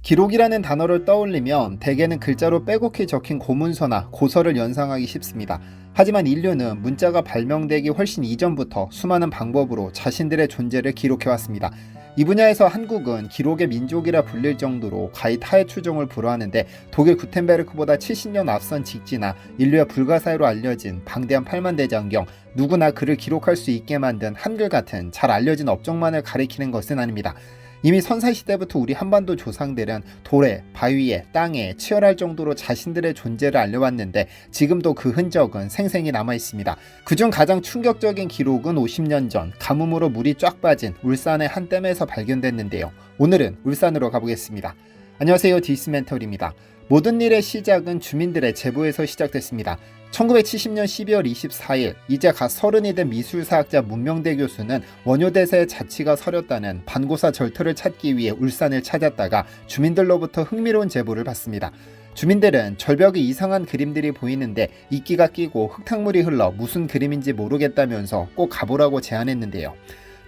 기록이라는 단어를 떠올리면 대개는 글자로 빼곡히 적힌 고문서나 고서를 연상하기 쉽습니다. 하지만 인류는 문자가 발명되기 훨씬 이전부터 수많은 방법으로 자신들의 존재를 기록해왔습니다. 이 분야에서 한국은 기록의 민족이라 불릴 정도로 가히 타의 추종을 불허하는데, 독일 구텐베르크보다 70년 앞선 직지나 인류의 불가사의로 알려진 방대한 팔만대장경, 누구나 그를 기록할 수 있게 만든 한글 같은 잘 알려진 업적만을 가리키는 것은 아닙니다. 이미 선사시대부터 우리 한반도 조상들은 돌에, 바위에, 땅에 치열할 정도로 자신들의 존재를 알려왔는데, 지금도 그 흔적은 생생히 남아있습니다. 그중 가장 충격적인 기록은 50년 전 가뭄으로 물이 쫙 빠진 울산의 한 댐에서 발견됐는데요. 오늘은 울산으로 가보겠습니다. 안녕하세요, 디스멘털입니다. 모든 일의 시작은 주민들의 제보에서 시작됐습니다. 1970년 12월 24일 이제 갓 30이 된 미술사학자 문명대 교수는 원효대사의 자취가 서렸다는 반고사 절터를 찾기 위해 울산을 찾았다가 주민들로부터 흥미로운 제보를 받습니다. 주민들은 절벽에 이상한 그림들이 보이는데 이끼가 끼고 흙탕물이 흘러 무슨 그림인지 모르겠다면서 꼭 가보라고 제안했는데요.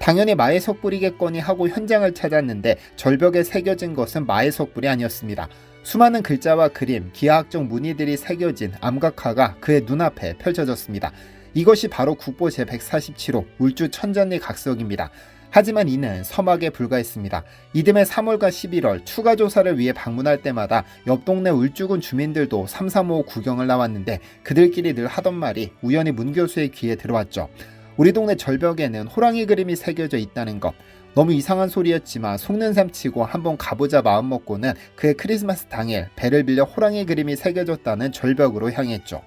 당연히 마의 석불이겠거니 하고 현장을 찾았는데 절벽에 새겨진 것은 마의 석불이 아니었습니다. 수많은 글자와 그림, 기하학적 무늬들이 새겨진 암각화가 그의 눈앞에 펼쳐졌습니다. 이것이 바로 국보 제147호 울주 천전리 각석입니다. 하지만 이는 서막에 불과했습니다. 이듬해 3월과 11월 추가 조사를 위해 방문할 때마다 옆 동네 울주군 주민들도 335 구경을 나왔는데, 그들끼리 늘 하던 말이 우연히 문 교수의 귀에 들어왔죠. 우리 동네 절벽에는 호랑이 그림이 새겨져 있다는 것. 너무 이상한 소리였지만 속는 셈 치고 한번 가보자 마음먹고는 그의 크리스마스 당일 배를 빌려 호랑이 그림이 새겨졌다는 절벽으로 향했죠.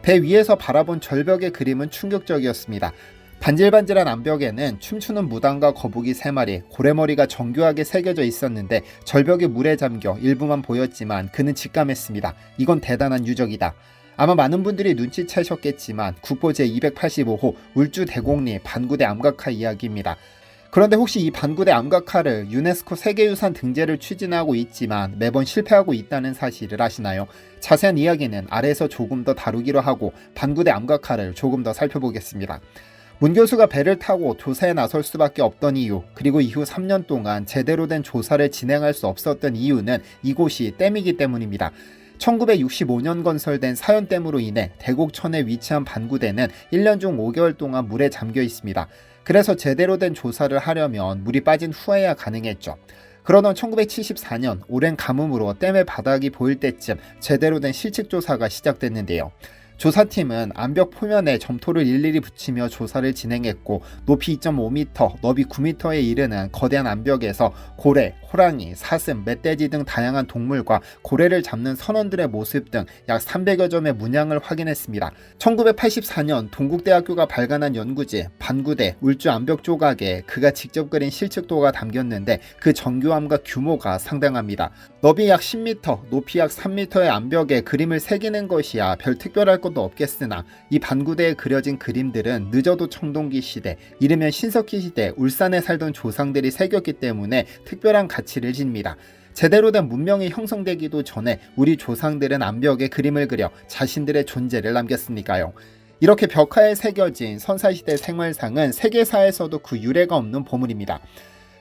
배 위에서 바라본 절벽의 그림은 충격적이었습니다. 반질반질한 암벽에는 춤추는 무당과 거북이 3마리, 고래머리가 정교하게 새겨져 있었는데, 절벽이 물에 잠겨 일부만 보였지만 그는 직감했습니다. 이건 대단한 유적이다. 아마 많은 분들이 눈치채셨겠지만 국보 제285호 울주 대곡리 반구대 암각화 이야기입니다. 그런데 혹시 이 반구대 암각화를 유네스코 세계유산 등재를 추진하고 있지만 매번 실패하고 있다는 사실을 아시나요? 자세한 이야기는 아래에서 조금 더 다루기로 하고 반구대 암각화를 조금 더 살펴보겠습니다. 문 교수가 배를 타고 조사에 나설 수밖에 없던 이유, 그리고 이후 3년 동안 제대로 된 조사를 진행할 수 없었던 이유는 이곳이 댐이기 때문입니다. 1965년 건설된 사연댐으로 인해 대곡천에 위치한 반구대는 1년 중 5개월 동안 물에 잠겨 있습니다. 그래서 제대로 된 조사를 하려면 물이 빠진 후에야 가능했죠. 그러던 1974년 오랜 가뭄으로 댐의 바닥이 보일 때쯤 제대로 된 실측 조사가 시작됐는데요. 조사팀은 암벽 표면에 점토를 일일이 붙이며 조사를 진행했고, 높이 2.5m, 너비 9m에 이르는 거대한 암벽에서 고래, 호랑이, 사슴, 멧돼지 등 다양한 동물과 고래를 잡는 선원들의 모습 등 약 300여 점의 문양을 확인했습니다. 1984년 동국대학교가 발간한 연구지 반구대 울주 암벽 조각에 그가 직접 그린 실측도가 담겼는데, 그 정교함과 규모가 상당합니다. 너비 약 10m, 높이 약 3m의 암벽에 그림을 새기는 것이야 별 특별할 것도 없겠으나, 이 반구대에 그려진 그림들은 늦어도 청동기 시대, 이르면 신석기 시대 울산에 살던 조상들이 새겼기 때문에 특별한 가치를 지닙니다. 제대로 된 문명이 형성되기도 전에 우리 조상들은 암벽에 그림을 그려 자신들의 존재를 남겼으니까요. 이렇게 벽화에 새겨진 선사시대 생활상은 세계사에서도 그 유례가 없는 보물입니다.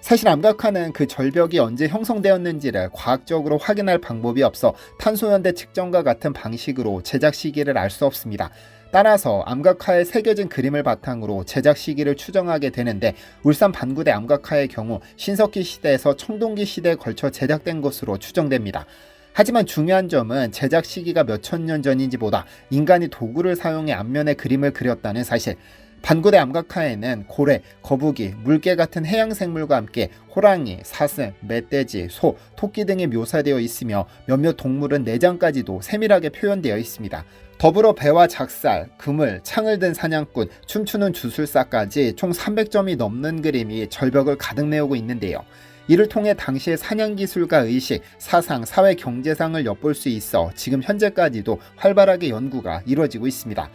사실 암각화는 그 절벽이 언제 형성되었는지를 과학적으로 확인할 방법이 없어 탄소연대 측정과 같은 방식으로 제작 시기를 알 수 없습니다. 따라서 암각화에 새겨진 그림을 바탕으로 제작 시기를 추정하게 되는데, 울산 반구대 암각화의 경우 신석기 시대에서 청동기 시대에 걸쳐 제작된 것으로 추정됩니다. 하지만 중요한 점은 제작 시기가 몇천 년 전인지보다 인간이 도구를 사용해 앞면에 그림을 그렸다는 사실. 반구대 암각화에는 고래, 거북이, 물개 같은 해양생물과 함께 호랑이, 사슴, 멧돼지, 소, 토끼 등이 묘사되어 있으며 몇몇 동물은 내장까지도 세밀하게 표현되어 있습니다. 더불어 배와 작살, 그물, 창을 든 사냥꾼, 춤추는 주술사까지 총 300점이 넘는 그림이 절벽을 가득 메우고 있는데요. 이를 통해 당시의 사냥기술과 의식, 사상, 사회 경제상을 엿볼 수 있어 지금 현재까지도 활발하게 연구가 이루어지고 있습니다.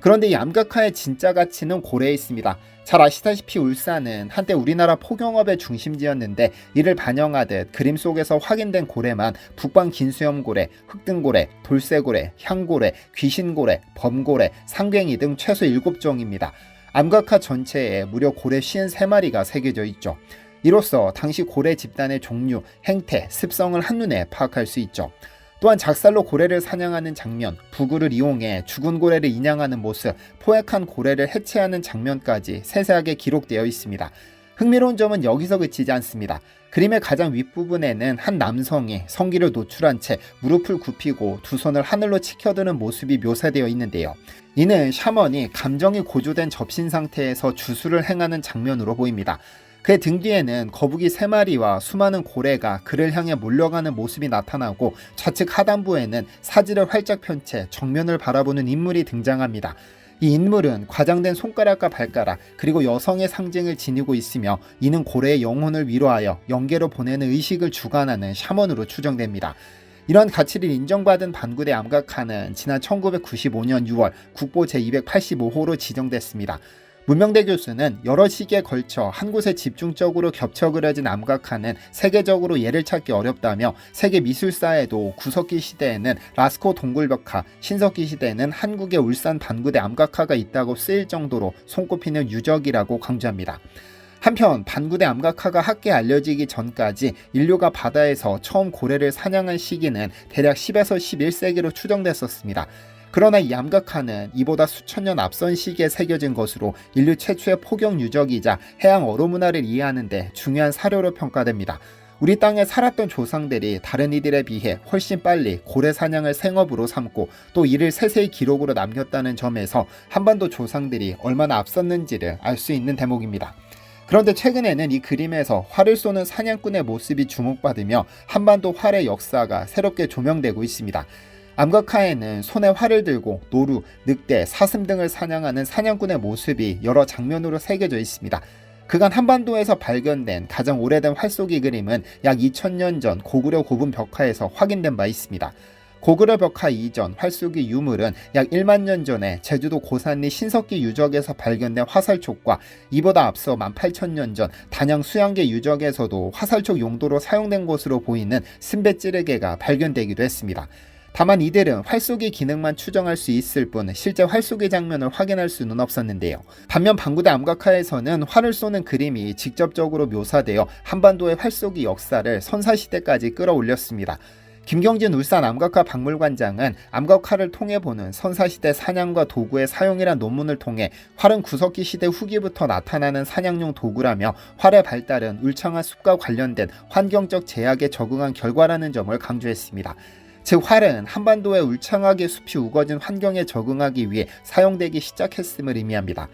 그런데 이 암각화의 진짜 가치는 고래에 있습니다. 잘 아시다시피 울산은 한때 우리나라 포경업의 중심지였는데, 이를 반영하듯 그림 속에서 확인된 고래만 북방 긴수염고래, 흑등고래, 돌쇠고래, 향고래, 귀신고래, 범고래, 상괭이 등 최소 7종입니다. 암각화 전체에 무려 고래 53마리가 새겨져 있죠. 이로써 당시 고래 집단의 종류, 행태, 습성을 한눈에 파악할 수 있죠. 또한 작살로 고래를 사냥하는 장면, 부구를 이용해 죽은 고래를 인양하는 모습, 포획한 고래를 해체하는 장면까지 세세하게 기록되어 있습니다. 흥미로운 점은 여기서 그치지 않습니다. 그림의 가장 윗부분에는 한 남성이 성기를 노출한 채 무릎을 굽히고 두 손을 하늘로 치켜드는 모습이 묘사되어 있는데요. 이는 샤먼이 감정이 고조된 접신 상태에서 주술을 행하는 장면으로 보입니다. 그의 등 뒤에는 거북이 3마리와 수많은 고래가 그를 향해 몰려가는 모습이 나타나고 좌측 하단부에는 사지를 활짝 편 채 정면을 바라보는 인물이 등장합니다. 이 인물은 과장된 손가락과 발가락 그리고 여성의 상징을 지니고 있으며 이는 고래의 영혼을 위로하여 영계로 보내는 의식을 주관하는 샤먼으로 추정됩니다. 이런 가치를 인정받은 반구대 암각화는 지난 1995년 6월 국보 제285호로 지정됐습니다. 문명대 교수는 여러 시기에 걸쳐 한 곳에 집중적으로 겹쳐 그려진 암각화는 세계적으로 예를 찾기 어렵다며 세계 미술사에도 구석기 시대에는 라스코 동굴벽화, 신석기 시대에는 한국의 울산 반구대 암각화가 있다고 쓰일 정도로 손꼽히는 유적이라고 강조합니다. 한편 반구대 암각화가 학계에 알려지기 전까지 인류가 바다에서 처음 고래를 사냥한 시기는 대략 10에서 11세기로 추정됐었습니다. 그러나 이 암각화는 이보다 수천 년 앞선 시기에 새겨진 것으로 인류 최초의 포경 유적이자 해양 어로 문화를 이해하는 데 중요한 사료로 평가됩니다. 우리 땅에 살았던 조상들이 다른 이들에 비해 훨씬 빨리 고래 사냥을 생업으로 삼고 또 이를 세세히 기록으로 남겼다는 점에서 한반도 조상들이 얼마나 앞섰는지를 알 수 있는 대목입니다. 그런데 최근에는 이 그림에서 활을 쏘는 사냥꾼의 모습이 주목받으며 한반도 활의 역사가 새롭게 조명되고 있습니다. 암각화에는 손에 활을 들고 노루, 늑대, 사슴 등을 사냥하는 사냥꾼의 모습이 여러 장면으로 새겨져 있습니다. 그간 한반도에서 발견된 가장 오래된 활쏘기 그림은 약 2000년 전 고구려 고분 벽화에서 확인된 바 있습니다. 고구려 벽화 이전 활쏘기 유물은 약 1만 년 전에 제주도 고산리 신석기 유적에서 발견된 화살촉과 이보다 앞서 18,000년 전 단양 수양계 유적에서도 화살촉 용도로 사용된 것으로 보이는 승배찌르개가 발견되기도 했습니다. 다만 이들은 활쏘기 기능만 추정할 수 있을 뿐 실제 활쏘기 장면을 확인할 수는 없었는데요. 반면 반구대 암각화에서는 활을 쏘는 그림이 직접적으로 묘사되어 한반도의 활쏘기 역사를 선사시대까지 끌어올렸습니다. 김경진 울산 암각화 박물관장은 암각화를 통해 보는 선사시대 사냥과 도구의 사용이란 논문을 통해 활은 구석기 시대 후기부터 나타나는 사냥용 도구라며 활의 발달은 울창한 숲과 관련된 환경적 제약에 적응한 결과라는 점을 강조했습니다. 즉 활은 한반도의 울창하게 숲이 우거진 환경에 적응하기 위해 사용되기 시작했음을 의미합니다.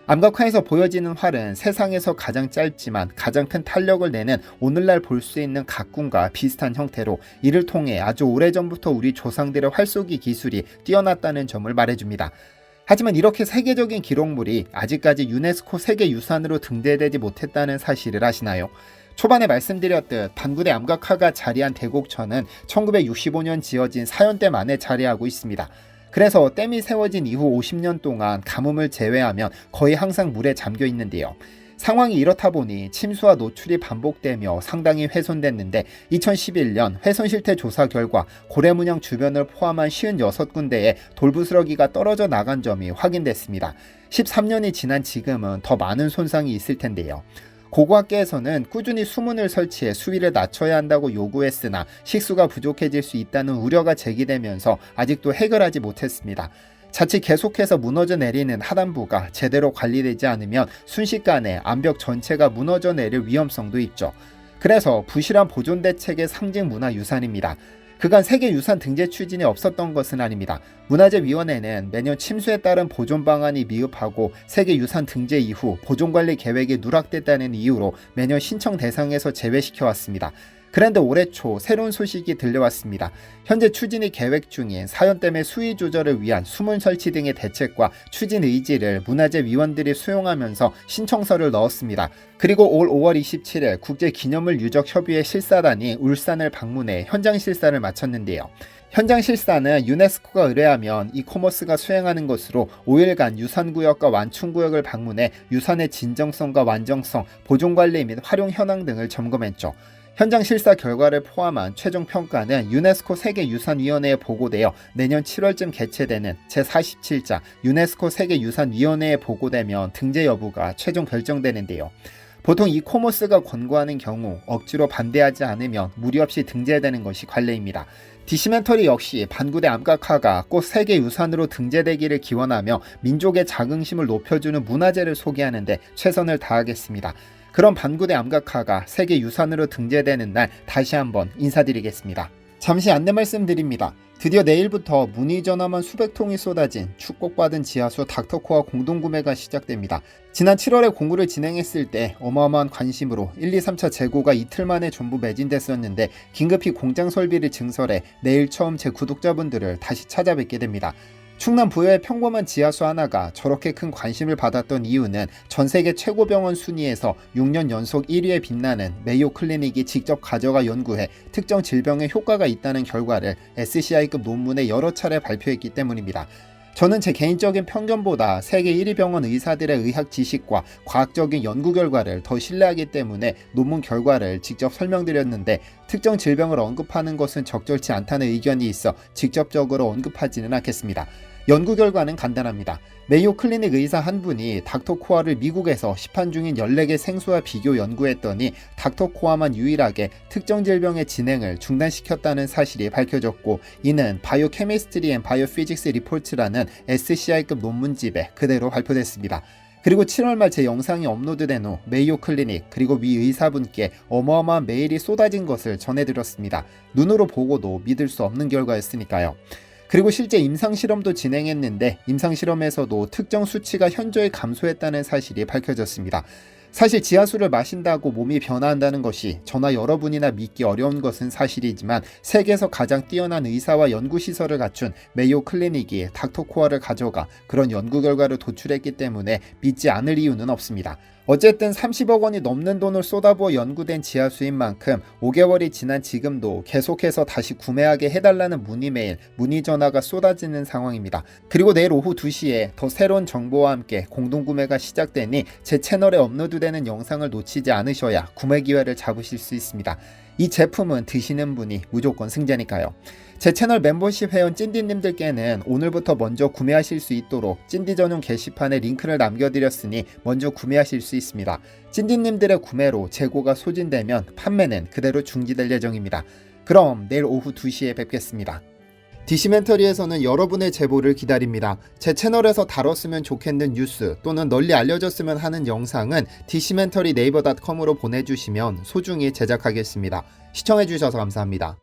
암각화에서 보여지는 활은 세상에서 가장 짧지만 가장 큰 탄력을 내는 오늘날 볼 수 있는 각군과 비슷한 형태로 이를 통해 아주 오래전부터 우리 조상들의 활쏘기 기술이 뛰어났다는 점을 말해줍니다. 하지만 이렇게 세계적인 기록물이 아직까지 유네스코 세계유산으로 등재되지 못했다는 사실을 아시나요? 초반에 말씀드렸듯 반구대 암각화가 자리한 대곡천은 1965년 지어진 사연댐 안에 자리하고 있습니다. 그래서 댐이 세워진 이후 50년 동안 가뭄을 제외하면 거의 항상 물에 잠겨 있는데요. 상황이 이렇다 보니 침수와 노출이 반복되며 상당히 훼손됐는데 2011년 훼손 실태 조사 결과 고래문양 주변을 포함한 56군데에 돌부스러기가 떨어져 나간 점이 확인됐습니다. 13년이 지난 지금은 더 많은 손상이 있을 텐데요. 고고학계에서는 꾸준히 수문을 설치해 수위를 낮춰야 한다고 요구했으나 식수가 부족해질 수 있다는 우려가 제기되면서 아직도 해결하지 못했습니다. 자칫 계속해서 무너져 내리는 하단부가 제대로 관리되지 않으면 순식간에 암벽 전체가 무너져 내릴 위험성도 있죠. 그래서 부실한 보존 대책의 상징 문화유산입니다. 그간 세계유산 등재 추진이 없었던 것은 아닙니다. 문화재위원회는 매년 침수에 따른 보존 방안이 미흡하고 세계유산 등재 이후 보존관리 계획이 누락됐다는 이유로 매년 신청 대상에서 제외시켜왔습니다. 그런데 올해 초 새로운 소식이 들려왔습니다. 현재 추진이 계획 중인 사연댐의 수위 조절을 위한 수문 설치 등의 대책과 추진 의지를 문화재위원들이 수용하면서 신청서를 넣었습니다. 그리고 올 5월 27일 국제기념물 유적협의회 실사단이 울산을 방문해 현장 실사를 마쳤는데요. 현장 실사는 유네스코가 의뢰하면 이코머스가 수행하는 것으로 5일간 유산구역과 완충구역을 방문해 유산의 진정성과 완정성, 보존관리 및 활용 현황 등을 점검했죠. 현장 실사 결과를 포함한 최종 평가는 유네스코 세계유산위원회에 보고되어 내년 7월쯤 개최되는 제47자 유네스코 세계유산위원회에 보고되면 등재 여부가 최종 결정되는데요. 보통 이코머스가 권고하는 경우 억지로 반대하지 않으면 무리 없이 등재되는 것이 관례입니다. 디시멘터리 역시 반구대 암각화가 꼭 세계유산으로 등재되기를 기원하며 민족의 자긍심을 높여주는 문화재를 소개하는데 최선을 다하겠습니다. 그럼 반구대 암각화가 세계유산으로 등재되는 날 다시 한번 인사드리겠습니다. 잠시 안내 말씀드립니다. 드디어 내일부터 문의 전화만 수백 통이 쏟아진 축복받은 지하수 닥터코아 공동구매가 시작됩니다. 지난 7월에 공구를 진행했을 때 어마어마한 관심으로 1, 2, 3차 재고가 이틀 만에 전부 매진됐었는데 긴급히 공장 설비를 증설해 내일 처음 제 구독자분들을 다시 찾아뵙게 됩니다. 충남 부여의 평범한 지하수 하나가 저렇게 큰 관심을 받았던 이유는 전세계 최고 병원 순위에서 6년 연속 1위에 빛나는 메이오 클리닉이 직접 가져가 연구해 특정 질병에 효과가 있다는 결과를 SCI급 논문에 여러 차례 발표했기 때문입니다. 저는 제 개인적인 편견보다 세계 1위 병원 의사들의 의학 지식과 과학적인 연구 결과를 더 신뢰하기 때문에 논문 결과를 직접 설명드렸는데 특정 질병을 언급하는 것은 적절치 않다는 의견이 있어 직접적으로 언급하지는 않겠습니다. 연구 결과는 간단합니다. 메이오 클리닉 의사 한 분이 닥터코아를 미국에서 시판 중인 14개 생수와 비교 연구했더니 닥터코아만 유일하게 특정 질병의 진행을 중단시켰다는 사실이 밝혀졌고 이는 바이오케미스트리 앤 바이오피직스 리포트라는 SCI급 논문집에 그대로 발표됐습니다. 그리고 7월 말 제 영상이 업로드된 후 메이오 클리닉 그리고 미 의사분께 어마어마한 메일이 쏟아진 것을 전해드렸습니다. 눈으로 보고도 믿을 수 없는 결과였으니까요. 그리고 실제 임상실험도 진행했는데 임상실험에서도 특정 수치가 현저히 감소했다는 사실이 밝혀졌습니다. 사실 지하수를 마신다고 몸이 변화한다는 것이 저나 여러분이나 믿기 어려운 것은 사실이지만 세계에서 가장 뛰어난 의사와 연구시설을 갖춘 메이오 클리닉이 닥터코아를 가져가 그런 연구 결과를 도출했기 때문에 믿지 않을 이유는 없습니다. 어쨌든 30억 원이 넘는 돈을 쏟아부어 연구된 지하수인 만큼 5개월이 지난 지금도 계속해서 다시 구매하게 해달라는 문의 메일, 문의 전화가 쏟아지는 상황입니다. 그리고 내일 오후 2시에 더 새로운 정보와 함께 공동구매가 시작되니 제 채널에 업로드되는 영상을 놓치지 않으셔야 구매 기회를 잡으실 수 있습니다. 이 제품은 드시는 분이 무조건 승자니까요. 제 채널 멤버십 회원 찐디님들께는 오늘부터 먼저 구매하실 수 있도록 찐디 전용 게시판에 링크를 남겨드렸으니 먼저 구매하실 수 있습니다. 찐디님들의 구매로 재고가 소진되면 판매는 그대로 중지될 예정입니다. 그럼 내일 오후 2시에 뵙겠습니다. 디시멘터리에서는 여러분의 제보를 기다립니다. 제 채널에서 다뤘으면 좋겠는 뉴스 또는 널리 알려졌으면 하는 영상은 디시멘터리 네이버.com으로 보내주시면 소중히 제작하겠습니다. 시청해주셔서 감사합니다.